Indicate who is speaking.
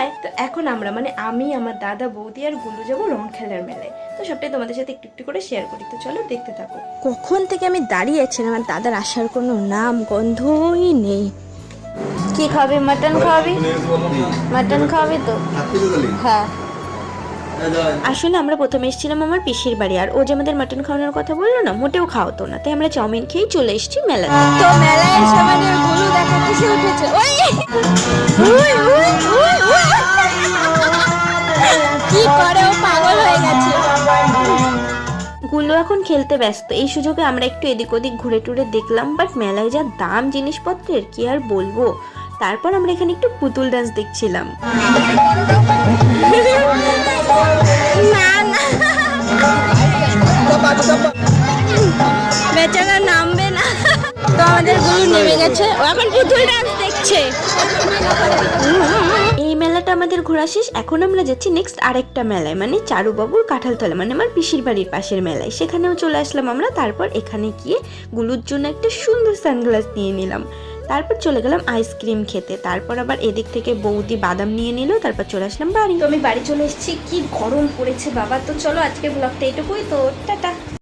Speaker 1: High, তো এখন আমরা মানে আমি আমার দাদা বৌদি আর গুলু যাবো রং খেলার মেলায়। তো সবটাই তোমাদের সাথে একটু একটু করে শেয়ার করি, তো চলো দেখতে থাকো। কখন থেকে আমি দাঁড়িয়ে আছিলাম, আমার দাদার আসার কোনো নাম গন্ধই নেই। কি খাবি? মাটন খাওয়াবি? মাটন খাওয়াবি তো? হ্যাঁ। আসলে আমরা প্রথমে এসেছিলাম আমার পিসির বাড়ি, আর ও যে আমাদের মাটন খাওয়ানোর কথা বললো না, মোটেও খাওয়াতো না, তাই আমরা চাউমিন খেয়েই চলে এসেছি মেলাতে। তো মেলায় এসে মানে গুলু দেখা কিসে উঠেছে, ওই উই উই উই উই কি করে, ও পাগল হয়ে গেছে। গুলো এখন খেলতে ব্যস্ত, এই সুযোগে আমরা একটু এদিক ওদিক ঘুরে টুরে দেখলাম, বাট মেলায় যা দাম জিনিসপত্রের কি আর বলবো। তারপর আমরা এখানে একটু পুতুল ডান্স দেখছিলাম। না না, বেচারা নামবে না। তো আমাদের গুরু নেমে গেছে, ও এখন পুতুল ডান্স দেখছে। এই মেলাটা আমাদের ঘোরা শেষ, এখন আমরা যাচ্ছি নেক্সট আরেকটা মেলায়, মানে চারুবাবুর কাঁঠালতলা, মানে আমার পিসির বাড়ির পাশের মেলায়। সেখানেও চলে আসলাম আমরা। তারপর এখানে গিয়ে গুলুর জন্য একটা সুন্দর সানগ্লাস নিয়ে নিলাম। তারপর চলে গেলাম আইসক্রিম খেতে। তারপর আবার এদিক থেকে বৌদি বাদাম নিয়ে নিল। তারপর চলে আসলাম বাড়ি। তো আমি বাড়ি চলে এসেছি, কি গরম পড়েছে বাবা। তো চলো আজকে ব্লগটা এটুকুই, তো টাটা।